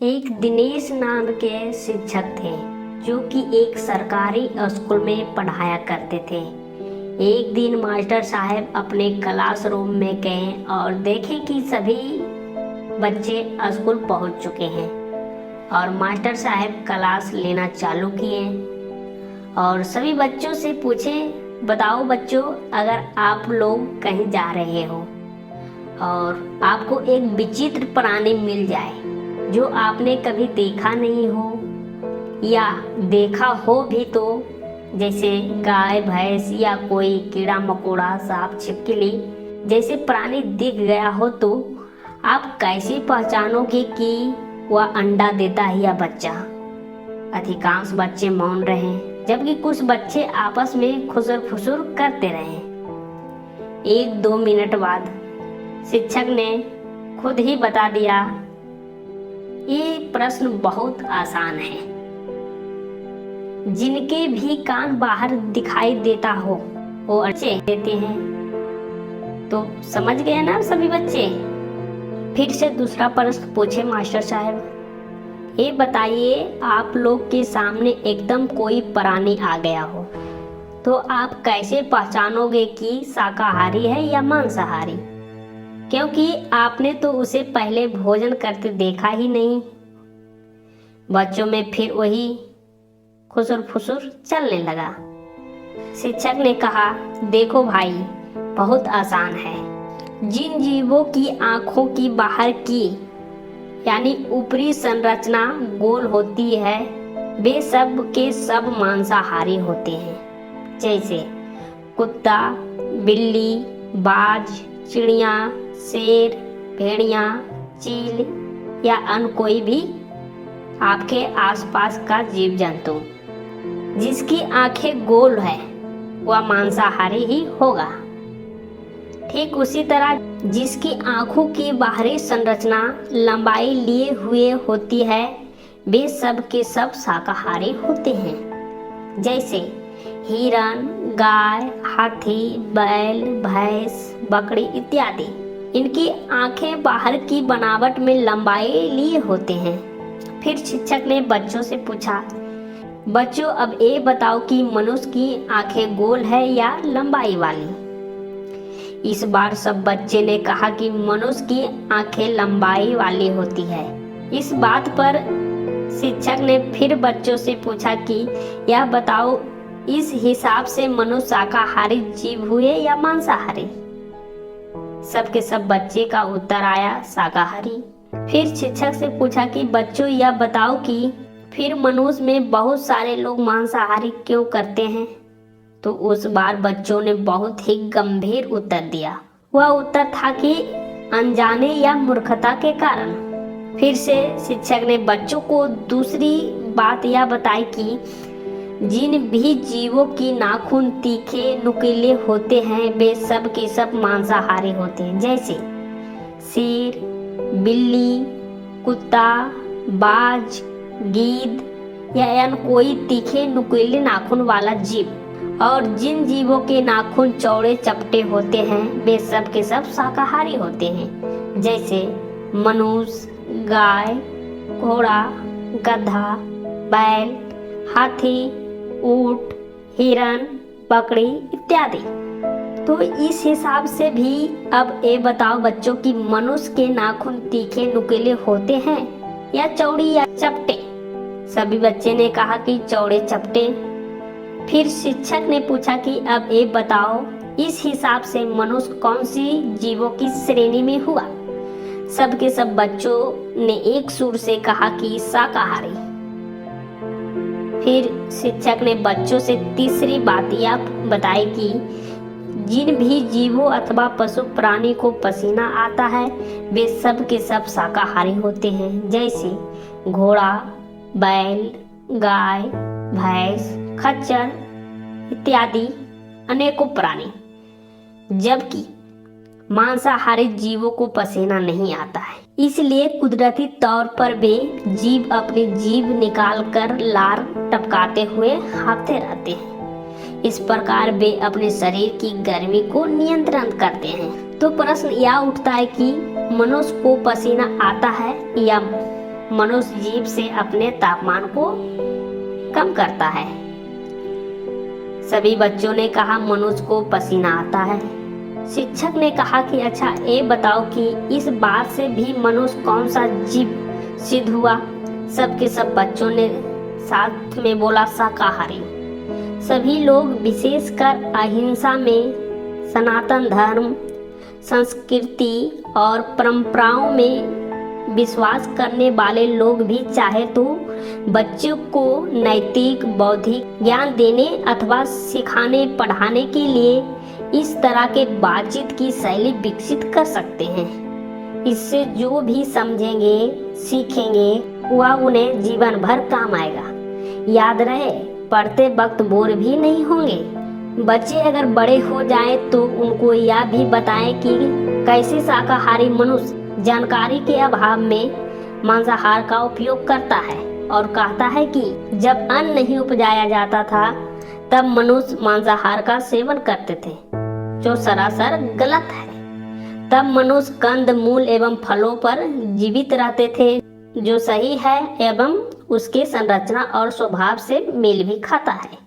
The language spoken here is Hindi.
एक दिनेश नाम के शिक्षक थे जो कि एक सरकारी स्कूल में पढ़ाया करते थे। एक दिन मास्टर साहब अपने क्लासरूम में गए और देखे कि सभी बच्चे स्कूल पहुंच चुके हैं और मास्टर साहब क्लास लेना चालू किए और सभी बच्चों से पूछे, बताओ बच्चों, अगर आप लोग कहीं जा रहे हो और आपको एक विचित्र प्राणी मिल जाए जो आपने कभी देखा नहीं हो या देखा हो भी तो, जैसे गाय भैंस या कोई कीड़ा मकोड़ा सांप छिपकली जैसे प्राणी दिख गया हो, तो आप कैसे पहचानोगे कि वह अंडा देता है या बच्चा। अधिकांश बच्चे मौन रहे जबकि कुछ बच्चे आपस में खुसर फुसुर करते रहे। 1-2 मिनट बाद शिक्षक ने खुद ही बता दिया, ये प्रश्न बहुत आसान है। जिनके भी कान बाहर दिखाई देता हो वो अच्छे देते हैं। तो समझ गए ना सभी बच्चे। फिर से दूसरा प्रश्न पूछे मास्टर साहब, ये बताइए, आप लोग के सामने एकदम कोई प्राणी आ गया हो तो आप कैसे पहचानोगे कि शाकाहारी है या मांसाहारी, क्योंकि आपने तो उसे पहले भोजन करते देखा ही नहीं। बच्चों में फिर वही खुसुर फुसुर चलने लगा। शिक्षक ने कहा, देखो भाई, बहुत आसान है। जिन जीवों की आंखों की बाहर की यानी ऊपरी संरचना गोल होती है वे सब के सब मांसाहारी होते हैं, जैसे कुत्ता, बिल्ली, बाज, चिड़िया, शेर, भेड़िया, चील या अन्य कोई भी आपके आसपास का जीव जंतु जिसकी आंखें गोल है वह मांसाहारी ही होगा। ठीक उसी तरह जिसकी आंखों की बाहरी संरचना लंबाई लिए हुए होती है वे सब के सब शाकाहारी होते हैं, जैसे हिरन, गाय, हाथी, बैल, भैंस, बकरी इत्यादि। इनकी आंखें बाहर की बनावट में लंबाई लिए होते हैं। फिर शिक्षक ने बच्चों से पूछा, बच्चों, अब ये बताओ कि मनुष्य की आंखें गोल है या लंबाई वाली। इस बार सब बच्चे ने कहा कि मनुष्य की आंखें लंबाई वाली होती है। इस बात पर शिक्षक ने फिर बच्चों से पूछा कि यह बताओ, इस हिसाब से मनुष्य शाकाहारी जीव हुए या मांसाहारी। सबके सब बच्चे का उत्तर आया, शाकाहारी। फिर शिक्षक से पूछा कि बच्चों, यह बताओ कि फिर मनुष्य में बहुत सारे लोग मांसाहारी क्यों करते हैं। तो उस बार बच्चों ने बहुत ही गंभीर उत्तर दिया। वह उत्तर था कि अनजाने या मूर्खता के कारण। फिर से शिक्षक ने बच्चों को दूसरी बात यह बताई कि जिन भी जीवों की नाखून तीखे नुकीले होते हैं वे सब के सब मांसाहारी होते हैं, जैसे शेर, बिल्ली, कुत्ता, बाज, गीद या अन्य कोई तीखे नुकीले नाखून वाला जीव। और जिन जीवों के नाखून चौड़े चपटे होते हैं वे सब के सब शाकाहारी होते हैं, जैसे मनुष्य, गाय, घोड़ा, गधा, बैल, हाथी, ऊंट, हिरन, बकरी इत्यादि। तो इस हिसाब से भी अब ये बताओ बच्चों कि मनुष्य के नाखून तीखे नुकीले होते हैं या चौड़ी या चपटे। सभी बच्चे ने कहा कि चौड़े चपटे। फिर शिक्षक ने पूछा कि अब ये बताओ, इस हिसाब से मनुष्य कौन सी जीवों की श्रेणी में हुआ। सबके सब बच्चों ने एक सुर से कहा कि शाकाहारी। फिर शिक्षक ने बच्चों से तीसरी बात यह बताई कि जिन भी जीवों अथवा पशु प्राणी को पसीना आता है वे सब के सब शाकाहारी होते हैं, जैसे घोड़ा, बैल, गाय, भैंस, खच्चर इत्यादि अनेकों प्राणी। जबकि मांसाहारी जीवों को पसीना नहीं आता है, इसलिए कुदरती तौर पर वे जीव अपनी जीभ निकाल कर लार टपकाते हुए हाँफते रहते हैं। इस प्रकार वे अपने शरीर की गर्मी को नियंत्रण करते हैं। तो प्रश्न यह उठता है कि मनुष्य को पसीना आता है या मनुष्य जीभ से अपने तापमान को कम करता है। सभी बच्चों ने कहा मनुष्य को पसीना आता है। शिक्षक ने कहा कि अच्छा ये बताओ कि इस बात से भी मनुष्य कौन सा जीव सिद्ध हुआ। सबके सब बच्चों ने साथ में बोला शाकाहारी। सभी लोग विशेषकर अहिंसा में, सनातन धर्म, संस्कृति और परंपराओं में विश्वास करने वाले लोग भी चाहे तो बच्चों को नैतिक बौद्धिक ज्ञान देने अथवा सिखाने पढ़ाने के लिए इस तरह के बातचीत की शैली विकसित कर सकते हैं। इससे जो भी समझेंगे सीखेंगे वह उन्हें जीवन भर काम आएगा। याद रहे, पढ़ते वक्त बोर भी नहीं होंगे। बच्चे अगर बड़े हो जाएं तो उनको यह भी बताएं कि कैसे शाकाहारी मनुष्य जानकारी के अभाव में मांसाहार का उपयोग करता है और कहता है कि जब अन्न नहीं उपजाया जाता था तब मनुष्य मांसाहार का सेवन करते थे, जो सरासर गलत है। तब मनुष्य कंद मूल एवं फलों पर जीवित रहते थे, जो सही है एवं उसके संरचना और स्वभाव से मेल भी खाता है।